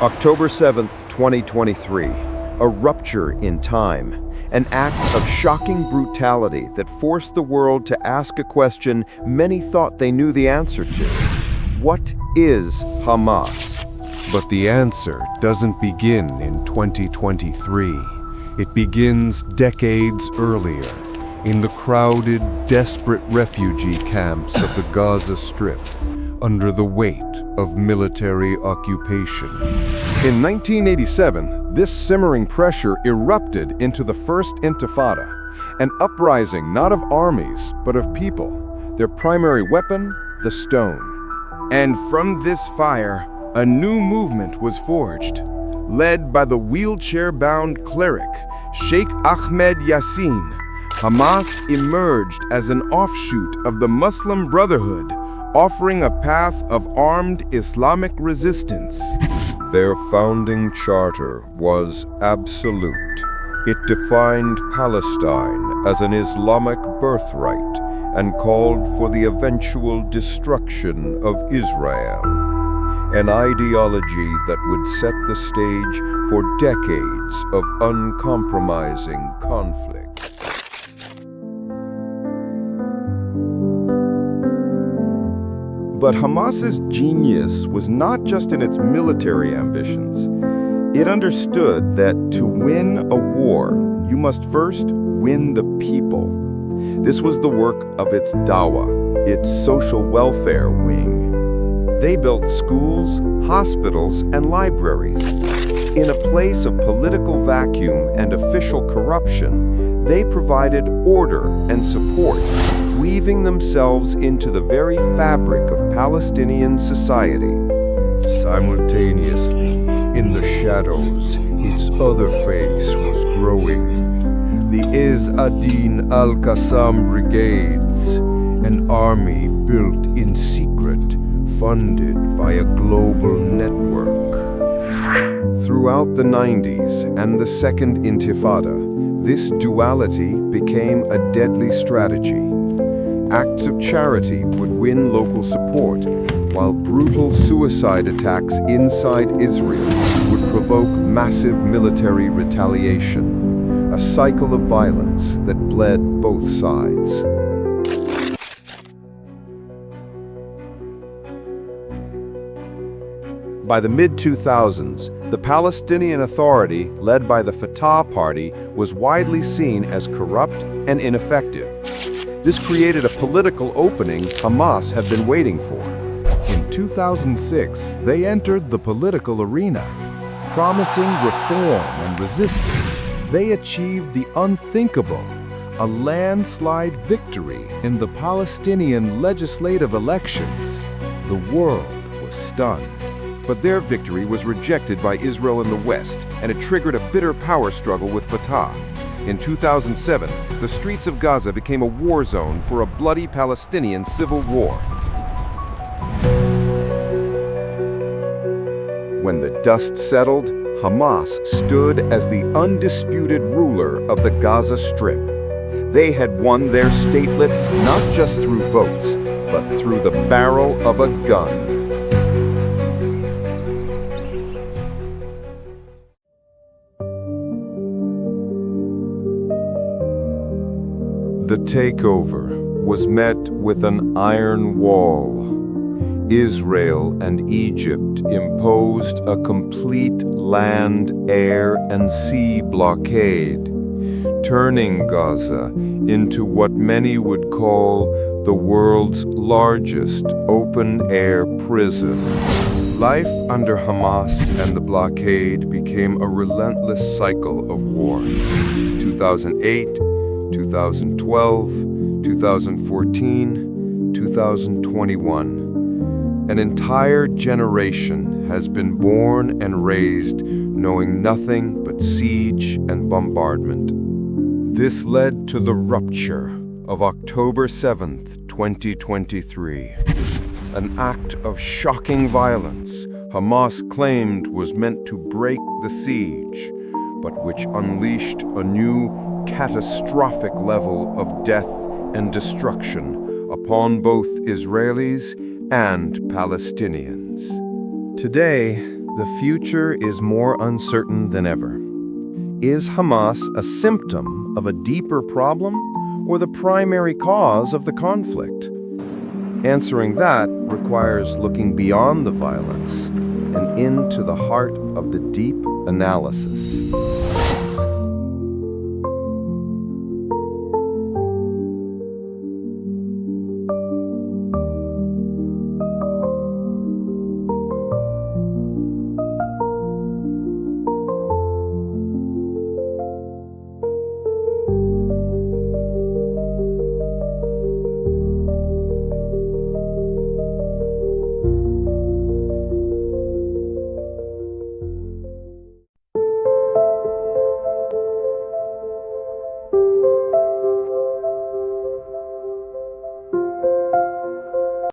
October 7th, 2023, a rupture in time, an act of shocking brutality that forced the world to ask a question many thought they knew the answer to. What is Hamas? But the answer doesn't begin in 2023. It begins decades earlier, in the crowded, desperate refugee camps of the Gaza Strip, under the weight of military occupation. In 1987, this simmering pressure erupted into the First Intifada, an uprising not of armies, but of people, their primary weapon, the stone. And from this fire, a new movement was forged, led by the wheelchair-bound cleric, Sheikh Ahmed Yassin. Hamas emerged as an offshoot of the Muslim Brotherhood, offering a path of armed Islamic resistance. Their founding charter was absolute. It defined Palestine as an Islamic birthright and called for the eventual destruction of Israel, an ideology that would set the stage for decades of uncompromising conflict. But Hamas's genius was not just in its military ambitions. It understood that to win a war, you must first win the people. This was the work of its dawah, its social welfare wing. They built schools, hospitals, and libraries. In a place of political vacuum and official corruption, they provided order and support, weaving themselves into the very fabric of Palestinian society. Simultaneously, in the shadows, its other face was growing. The Izz ad-Din Al-Qassam brigades, an army built in secret, funded by a global network. Throughout the 90s and the Second Intifada, this duality became a deadly strategy. Acts of charity would win local support, while brutal suicide attacks inside Israel would provoke massive military retaliation, a cycle of violence that bled both sides. By the mid-2000s, the Palestinian Authority, led by the Fatah Party, was widely seen as corrupt and ineffective. This created a political opening Hamas had been waiting for. In 2006, they entered the political arena. Promising reform and resistance, they achieved the unthinkable, a landslide victory in the Palestinian legislative elections. The world was stunned. But their victory was rejected by Israel and the West, and it triggered a bitter power struggle with Fatah. In 2007, the streets of Gaza became a war zone for a bloody Palestinian civil war. When the dust settled, Hamas stood as the undisputed ruler of the Gaza Strip. They had won their statelet not just through votes, but through the barrel of a gun. The takeover was met with an iron wall. Israel and Egypt imposed a complete land, air, and sea blockade, turning Gaza into what many would call the world's largest open-air prison. Life under Hamas and the blockade became a relentless cycle of war. 2008, 2012, 2014, 2021. An entire generation has been born and raised knowing nothing but siege and bombardment. This led to the rupture of October 7th, 2023. An act of shocking violence Hamas claimed was meant to break the siege, but which unleashed a new catastrophic level of death and destruction upon both Israelis and Palestinians. Today, The future is more uncertain than ever. Is Hamas a symptom of a deeper problem or the primary cause of the conflict? Answering that requires looking beyond the violence and into the heart of the deep analysis.